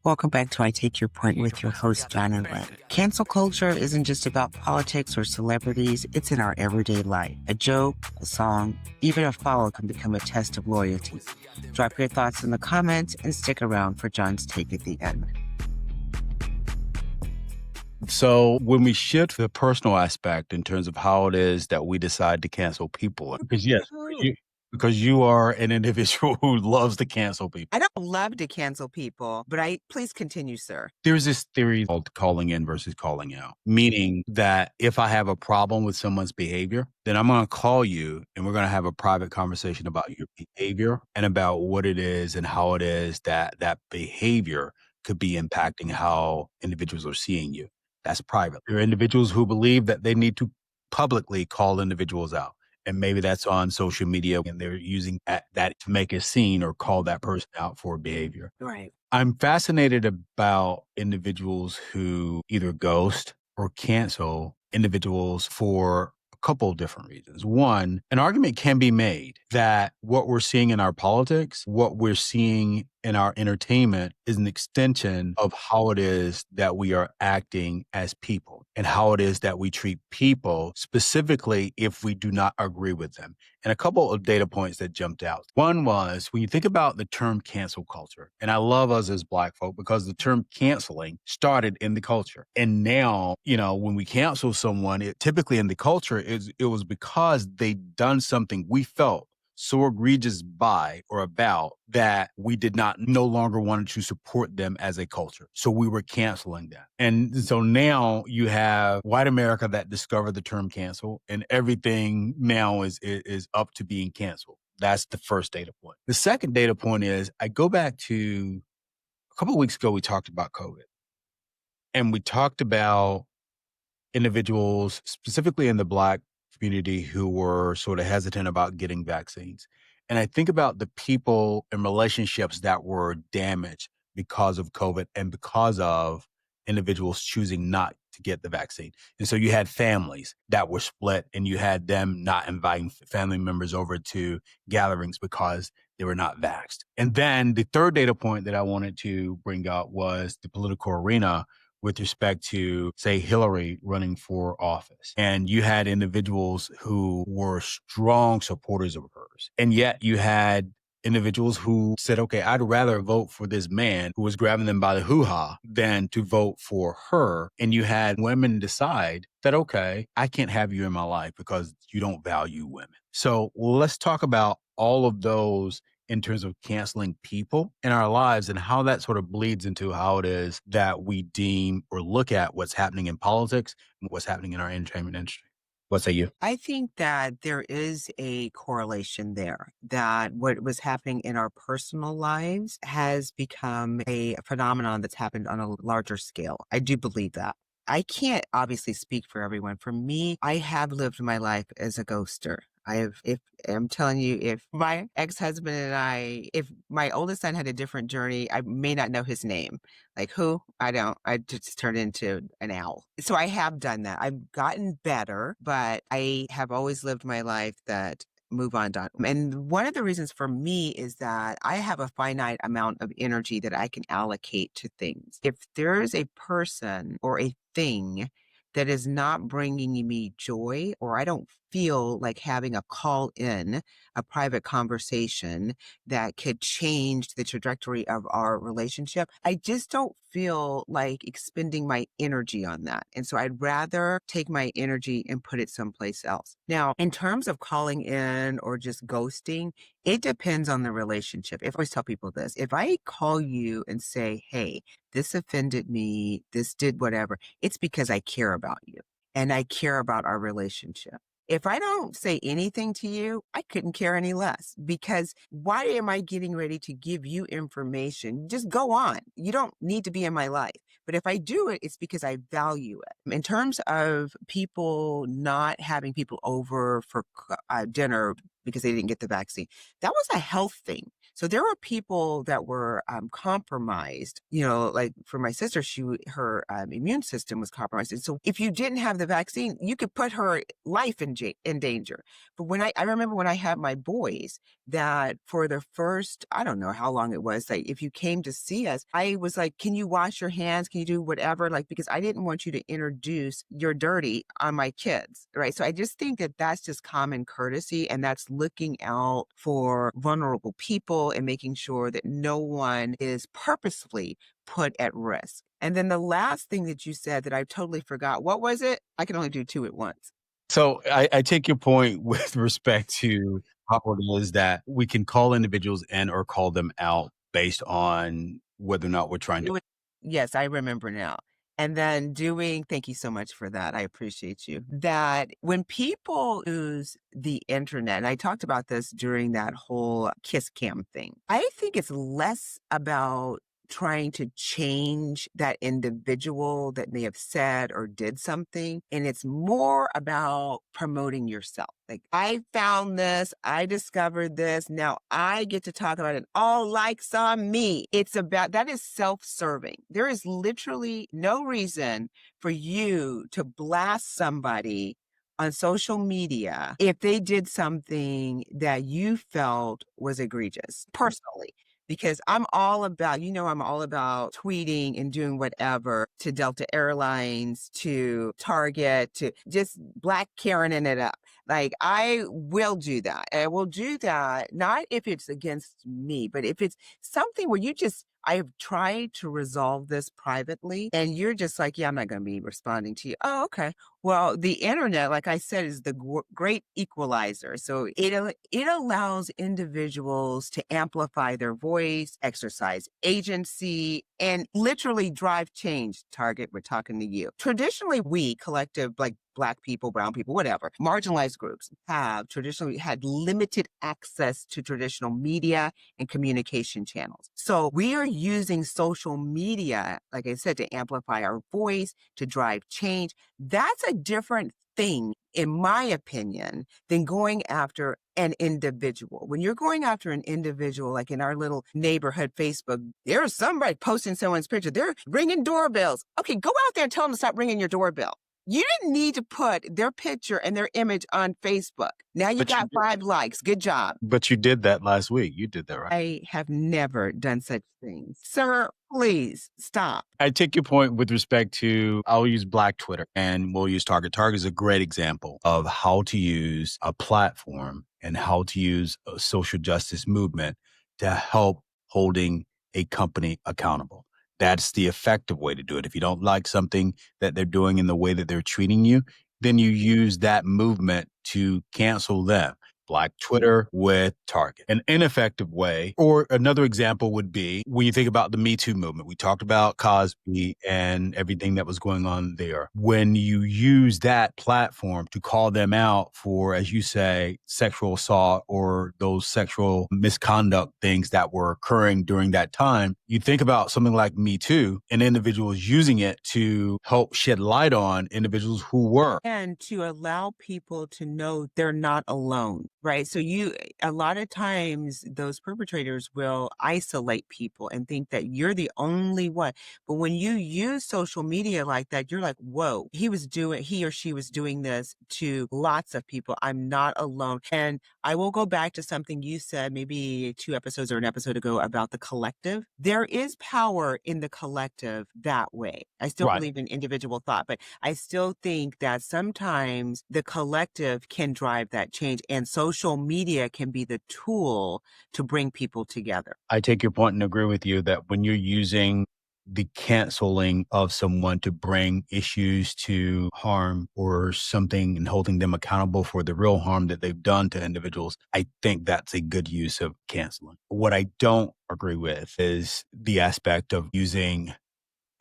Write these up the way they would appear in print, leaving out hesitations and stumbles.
Welcome back to I Take Your Point with your host, John and Len. Cancel culture isn't just about politics or celebrities, it's in our everyday life. A joke, a song, even a follow can become a test of loyalty. Drop your thoughts in the comments and stick around for John's take at the end. So when we shift the personal aspect in terms of how it is that we decide to cancel people, because you are an individual who loves to cancel people. I don't love to cancel people, but please continue, sir. There's this theory called calling in versus calling out, meaning that if I have a problem with someone's behavior, then I'm going to call you and we're going to have a private conversation about your behavior and about what it is and how it is that that behavior could be impacting how individuals are seeing you. That's private. There are individuals who believe that they need to publicly call individuals out. And maybe that's on social media and they're using that to make a scene or call that person out for behavior. Right. I'm fascinated about individuals who either ghost or cancel individuals for a couple of different reasons. One, an argument can be made that what we're seeing in our politics, what we're seeing in our entertainment is an extension of how it is that we are acting as people and how it is that we treat people, specifically if we do not agree with them. And a couple of data points that jumped out. One was when you think about the term cancel culture, and I love us as Black folk because the term canceling started in the culture. And now, when we cancel someone, it typically in the culture it was because they done something we felt so egregious by or about that we did not no longer wanted to support them as a culture. So we were canceling them. And so now you have white America that discovered the term cancel and everything now is up to being canceled. That's the first data point. The second data point is I go back to a couple of weeks ago, we talked about COVID and we talked about individuals specifically in the Black community who were sort of hesitant about getting vaccines. And I think about the people and relationships that were damaged because of COVID and because of individuals choosing not to get the vaccine. And so you had families that were split and you had them not inviting family members over to gatherings because they were not vaxxed. And then the third data point that I wanted to bring up was the political arena with respect to, say, Hillary running for office. And you had individuals who were strong supporters of hers. And yet you had individuals who said, okay, I'd rather vote for this man who was grabbing them by the hoo-ha than to vote for her. And you had women decide that, okay, I can't have you in my life because you don't value women. So let's talk about all of those in terms of canceling people in our lives and how that sort of bleeds into how it is that we deem or look at what's happening in politics and what's happening in our entertainment industry. What say you? I think that there is a correlation there, that what was happening in our personal lives has become a phenomenon that's happened on a larger scale. I do believe that. I can't obviously speak for everyone. For me, I have lived my life as a ghoster. I'm telling you, if my ex-husband and if my oldest son had a different journey, I may not know his name. Like who? I don't. I just turned into an owl. So I have done that. I've gotten better, but I have always lived my life that move on, Don. And one of the reasons for me is that I have a finite amount of energy that I can allocate to things. If there's a person or a thing that is not bringing me joy, or I don't feel like having a call in, a private conversation that could change the trajectory of our relationship, I just don't feel like expending my energy on that. And so I'd rather take my energy and put it someplace else. Now, in terms of calling in or just ghosting, it depends on the relationship. If I always tell people this, if I call you and say, hey, this offended me, this did whatever, it's because I care about you and I care about our relationship. If I don't say anything to you, I couldn't care any less, because why am I getting ready to give you information? Just go on. You don't need to be in my life. But if I do it, it's because I value it. In terms of people not having people over for dinner because they didn't get the vaccine, that was a health thing. So there were people that were compromised. Like for my sister, her immune system was compromised, and so if you didn't have the vaccine, you could put her life in danger. But when I remember when I had my boys, that for the first, I don't know how long it was, like if you came to see us, I was like, can you wash your hands? Can you do whatever? Like, because I didn't want you to introduce your dirty on my kids, right? So I just think that that's just common courtesy, and that's looking out for vulnerable people and making sure that no one is purposefully put at risk. And then the last thing that you said that I totally forgot, what was it? I can only do two at once. So I take your point with respect to how it is that we can call individuals in or call them out based on whether or not we're trying to. Yes, I remember now. And then thank you so much for that. I appreciate you. That when people use the internet, and I talked about this during that whole kiss cam thing, I think it's less about trying to change that individual that may have said or did something. And it's more about promoting yourself. Like, I found this, I discovered this, now I get to talk about it. All likes on me. It's about that is self-serving. There is literally no reason for you to blast somebody on social media if they did something that you felt was egregious personally. Because I'm all about, I'm all about tweeting and doing whatever to Delta Airlines, to Target, to just Black Karening it up. Like, I will do that. I will do that, not if it's against me, but if it's something where I've tried to resolve this privately, and you're just like, yeah, I'm not going to be responding to you. Oh, okay. Well, the internet, like I said, is the great equalizer. So it allows individuals to amplify their voice, exercise agency, and literally drive change. Target, we're talking to you. Traditionally, we collective, like Black people, brown people, whatever, marginalized groups have traditionally had limited access to traditional media and communication channels. So we are using social media, like I said, to amplify our voice, to drive change. That's a different thing, in my opinion, than going after an individual. When you're going after an individual, like in our little neighborhood Facebook, there's somebody posting someone's picture. They're ringing doorbells. Okay, go out there and tell them to stop ringing your doorbell. You didn't need to put their picture and their image on Facebook. Now you got 5 likes. Good job. But you did that last week. You did that, right? I have never done such things. Sir, please stop. I take your point with respect to, I'll use Black Twitter and we'll use Target. Target is a great example of how to use a platform and how to use a social justice movement to help holding a company accountable. That's the effective way to do it. If you don't like something that they're doing in the way that they're treating you, then you use that movement to cancel them. Black Twitter with Target. An ineffective way, or another example would be when you think about the Me Too movement. We talked about Cosby and everything that was going on there. When you use that platform to call them out for, as you say, sexual assault or those sexual misconduct things that were occurring during that time, you think about something like Me Too and individuals using it to help shed light on individuals who were. And to allow people to know they're not alone. Right. So a lot of times those perpetrators will isolate people and think that you're the only one. But when you use social media like that, you're like, whoa, he or she was doing this to lots of people. I'm not alone. And I will go back to something you said maybe 2 episodes or an episode ago about the collective. There is power in the collective that way. I still believe in individual thought, but I still think that sometimes the collective can drive that change, and social media can be the tool to bring people together. I take your point and agree with you that when you're using the canceling of someone to bring issues to harm or something and holding them accountable for the real harm that they've done to individuals, I think that's a good use of canceling. What I don't agree with is the aspect of using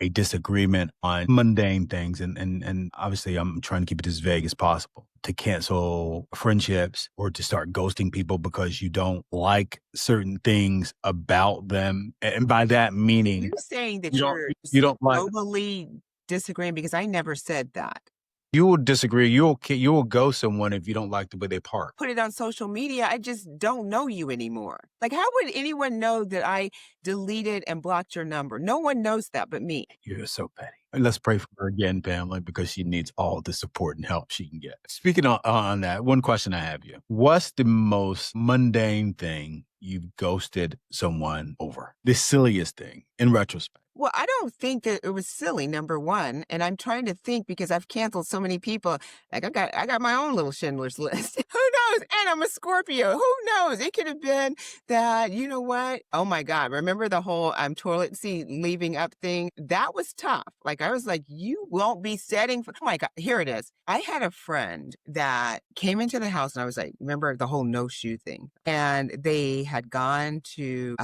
a disagreement on mundane things. And obviously I'm trying to keep it as vague as possible, to cancel friendships or to start ghosting people because you don't like certain things about them. And by that meaning, You're saying that you don't like globally disagreeing, because I never said that. You will disagree. You will ghost someone if you don't like the way they park. Put it on social media, I just don't know you anymore. Like, how would anyone know that I deleted and blocked your number? No one knows that but me. You're so petty. And let's pray for her again, Pamela, because she needs all the support and help she can get. Speaking on that, one question I have you. What's the most mundane thing you've ghosted someone over? The silliest thing in retrospect. Well, I don't think that it was silly, number one. And I'm trying to think because I've canceled so many people. Like I got my own little Schindler's List. Who knows? And I'm a Scorpio. Who knows? It could have been that, you know what? Oh my God. Remember the whole toilet seat leaving up thing? That was tough. Like I was like, you won't be setting for, oh my God, here it is. I had a friend that came into the house and I was like, remember the whole no shoe thing? And they had gone to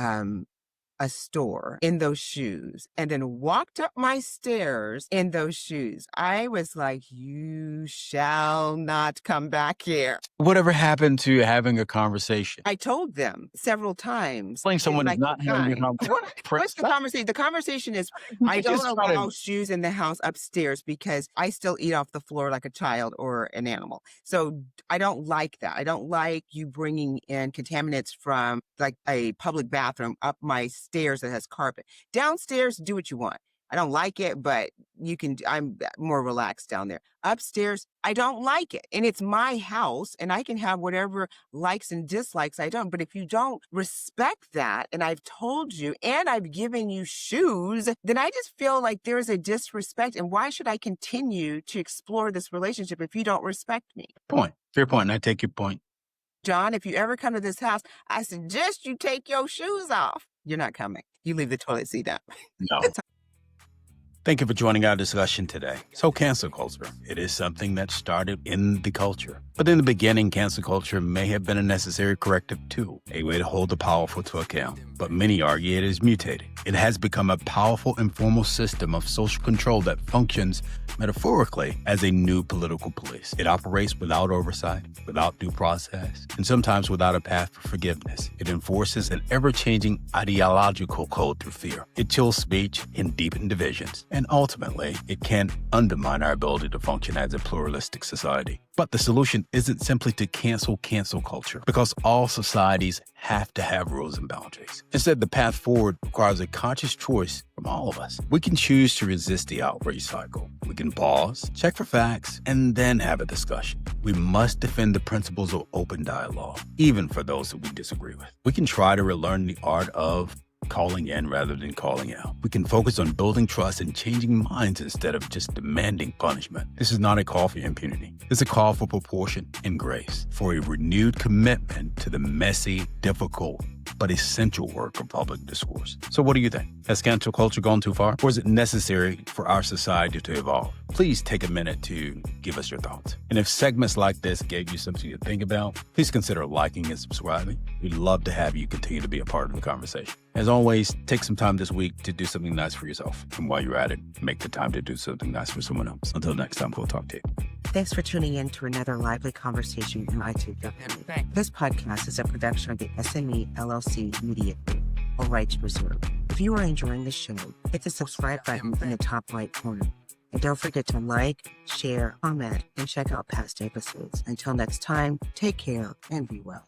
a store in those shoes and then walked up my stairs in those shoes. I was like, you shall not come back here. Whatever happened to having a conversation? I told them several times. Playing someone is like, not having a conversation. What's the conversation? The conversation is I don't allow shoes in the house upstairs because I still eat off the floor like a child or an animal. So I don't like that. I don't like you bringing in contaminants from like a public bathroom up my stairs that has carpet. Downstairs, do what you want. I don't like it, but you can, I'm more relaxed down there. Upstairs, I don't like it. And it's my house and I can have whatever likes and dislikes I don't. But if you don't respect that, and I've told you, and I've given you shoes, then I just feel like there's a disrespect. And why should I continue to explore this relationship if you don't respect me? Fair point. And I take your point. John, if you ever come to this house, I suggest you take your shoes off. You're not coming. You leave the toilet seat up. No. Thank you for joining our discussion today. So cancel culture, it is something that started in the culture. But in the beginning, cancel culture may have been a necessary corrective tool, a way to hold the powerful to account. But many argue it is mutated. It has become a powerful informal system of social control that functions metaphorically as a new political police. It operates without oversight, without due process, and sometimes without a path for forgiveness. It enforces an ever-changing ideological code through fear. It chills speech and deepens divisions. And ultimately, it can undermine our ability to function as a pluralistic society. But the solution isn't simply to cancel culture, because all societies have to have rules and boundaries. Instead, the path forward requires a conscious choice from all of us. We can choose to resist the outrage cycle. We can pause, check for facts, and then have a discussion. We must defend the principles of open dialogue, even for those that we disagree with. We can try to relearn the art of calling in rather than calling out. We can focus on building trust and changing minds instead of just demanding punishment. This is not a call for impunity. It's a call for proportion and grace, for a renewed commitment to the messy, difficult, but essential work of public discourse. So what do you think? Has cancel culture gone too far? Or is it necessary for our society to evolve? Please take a minute to give us your thoughts. And if segments like this gave you something to think about, please consider liking and subscribing. We'd love to have you continue to be a part of the conversation. As always, take some time this week to do something nice for yourself. And while you're at it, make the time to do something nice for someone else. Until next time, we'll talk to you. Thanks for tuning in to another lively conversation in iTunes. This podcast is a production of the SME LLC Media Group, all rights reserved. If you are enjoying the show, hit the subscribe button in the top right corner. And don't forget to like, share, comment, and check out past episodes. Until next time, take care and be well.